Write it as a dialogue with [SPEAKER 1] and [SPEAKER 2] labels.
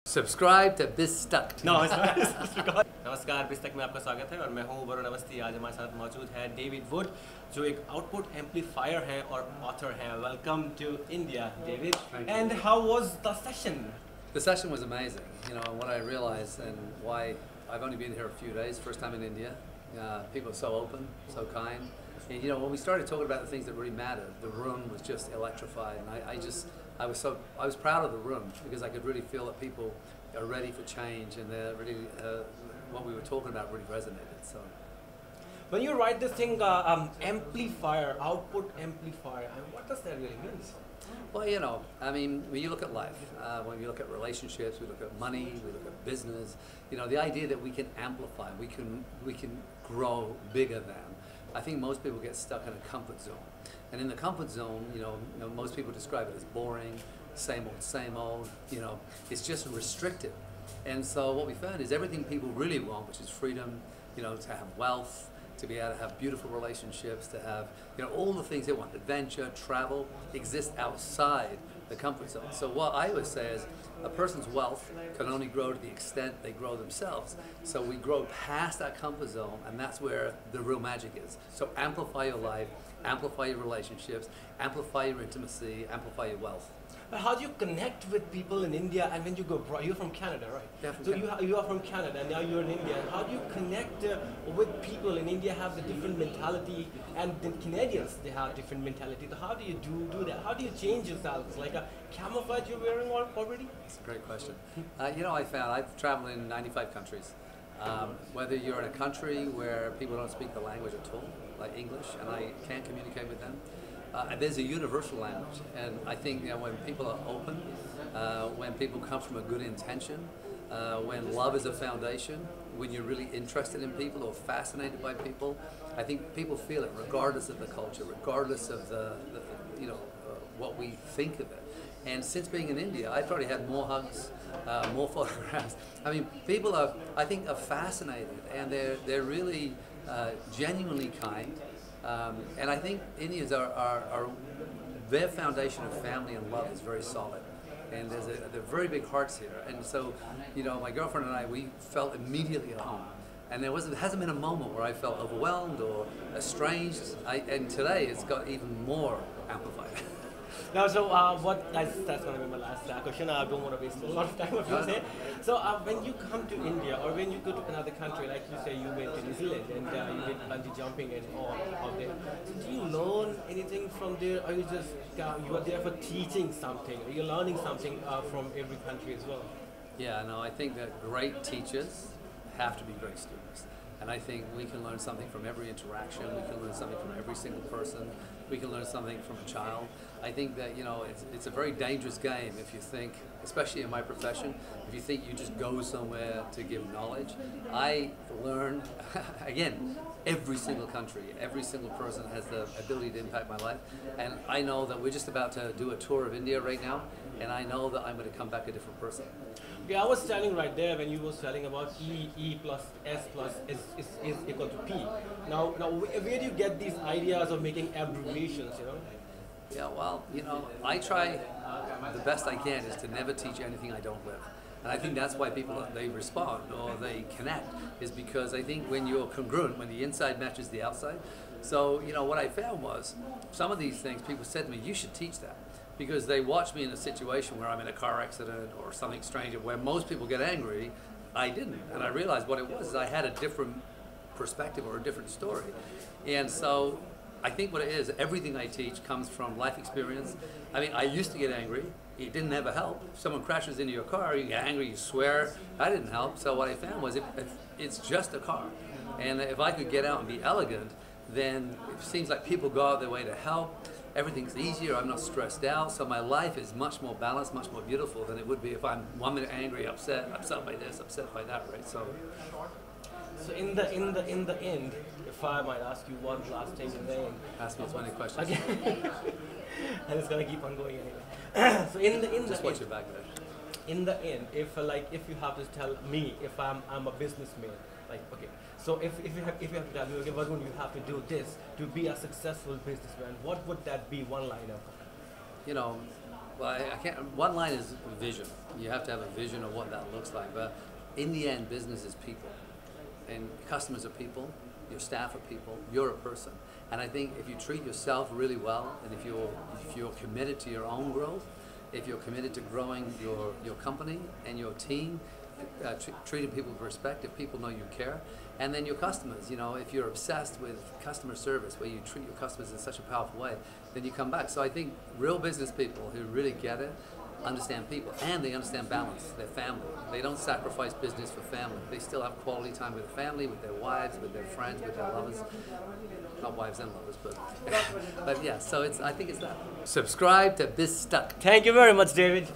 [SPEAKER 1] Subscribe to BIZTAK.
[SPEAKER 2] नमस्कार बिस्तक में आपका स्वागत है और मैं हूँ वरुण अवस्थी। आज हमारे साथ मौजूद है डेविड वुड जो एक आउटपुट एम्पलीफायर हैं और ऑथर हैं। Welcome to India David. And how was the session?
[SPEAKER 1] The session was amazing. You know, what I realized and why I've only been here a few days, first time in India. People are so open, so kind. And you know, when we started talking about the things that really mattered, the room was just electrified. And I was proud of the room because I could really feel that people are ready for change and they're really, what we were talking about really resonated. So,
[SPEAKER 2] when you write this thing, amplifier, output amplifier, what does that really mean?
[SPEAKER 1] Well, you know, I mean, when you look at life, when you look at relationships, we look at money, we look at business, you know, the idea that we can amplify, we can grow bigger than. I think most people get stuck in a comfort zone. And in the comfort zone, you know, most people describe it as boring, same old, you know, it's just restricted. And so what we found is everything people really want, which is freedom, you know, to have wealth, to be able to have beautiful relationships, to have, you know, all the things they want, adventure, travel, exist outside the comfort zone. So what I would say is a person's wealth can only grow to the extent they grow themselves. So we grow past that comfort zone, and that's where the real magic is. So amplify your life, amplify your relationships, amplify your intimacy, amplify your wealth.
[SPEAKER 2] But how do you connect with people in India? And when you go abroad, you're from Canada, right?
[SPEAKER 1] Yeah, from
[SPEAKER 2] so
[SPEAKER 1] Canada.
[SPEAKER 2] you are from Canada, and now you're in India. How do you connect with people in India? Have the different mentality, and the Canadians they have different mentality. So how do you do that? How do you change yourself? It's like a camouflage you're wearing already?
[SPEAKER 1] That's a great question. You know, I've traveled in 95 countries. Whether you're in a country where people don't speak the language at all, like English, and I can't communicate with them. There's a universal language, and I think, you know, when people are open, when people come from a good intention, when love is a foundation, when you're really interested in people or fascinated by people, I think people feel it regardless of the culture, regardless of the you know, what we think of it. And since being in India, I've probably had more hugs, more photographs. I mean, people are, I think, are fascinated, and they're really genuinely kind. And I think Indians are their foundation of family and love is very solid, and they're very big hearts here. And so, you know, my girlfriend and I, we felt immediately at home, and there hasn't been a moment where I felt overwhelmed or estranged. And today it's got even more amplified.
[SPEAKER 2] Now, so that's going to be my last question. I don't want to waste a lot of time of yours here. So when you come to India or when you go to another country, like you say you went to New Zealand and you did bungee jumping and all out there. So do you learn anything from there, or you just you are there for teaching something? Or you're learning something from every country as well?
[SPEAKER 1] Yeah, no, I think that great teachers have to be great students. And I think we can learn something from every interaction, we can learn something from every single person, we can learn something from a child. I think that, you know, it's a very dangerous game if you think, especially in my profession, if you think you just go somewhere to give knowledge. I learn, again, every single country, every single person has the ability to impact my life. And I know that we're just about to do a tour of India right now, and I know that I'm going to come back a different person.
[SPEAKER 2] Yeah, I was telling right there when you were telling about E plus S plus is equal to P. Now where do you get these ideas of making abbreviations, you know?
[SPEAKER 1] Yeah, well, you know, I try the best I can is to never teach anything I don't live. And I think that's why people, they respond or they connect, is because I think when you're congruent, when the inside matches the outside. So, you know, what I found was some of these things, people said to me, you should teach that. Because they watch me in a situation where I'm in a car accident or something strange, where most people get angry. I didn't, and I realized what it was is I had a different perspective or a different story. And so I think what it is, everything I teach comes from life experience. I mean, I used to get angry. It didn't ever help. If someone crashes into your car, you get angry, you swear. That didn't help. So what I found was it's just a car. And if I could get out and be elegant, then it seems like people go out their way to help. Everything's easier, I'm not stressed out, so my life is much more balanced, much more beautiful than it would be if I'm 1 minute angry, upset by this, upset by that, right? So
[SPEAKER 2] in the end, if I might ask you one last thing in the end.
[SPEAKER 1] Ask me as many questions.
[SPEAKER 2] Okay. And it's gonna keep on going anyway. So in the
[SPEAKER 1] just watch your back there.
[SPEAKER 2] In the end, if you have to tell me if I'm a businessman, like, okay, so if you have to tell me, okay, Varun, you have to do this to be a successful businessman, what would that be, one liner?
[SPEAKER 1] You know, Well, I can't. One line is vision. You have to have a vision of what that looks like. But in the end, business is people, and customers are people. Your staff are people. You're a person. And I think if you treat yourself really well, and if you're committed to your own growth, if you're committed to growing your company and your team, treating people with respect, if people know you care, and then your customers, you know, if you're obsessed with customer service, where you treat your customers in such a powerful way, then you come back. So I think real business people who really get it understand people, and they understand balance, their family. They don't sacrifice business for family. They still have quality time with their family, with their wives, with their friends, with their lovers. Not wives and lovers, but yeah, so I think it's that. Subscribe to BizTak.
[SPEAKER 2] Thank you very much, David.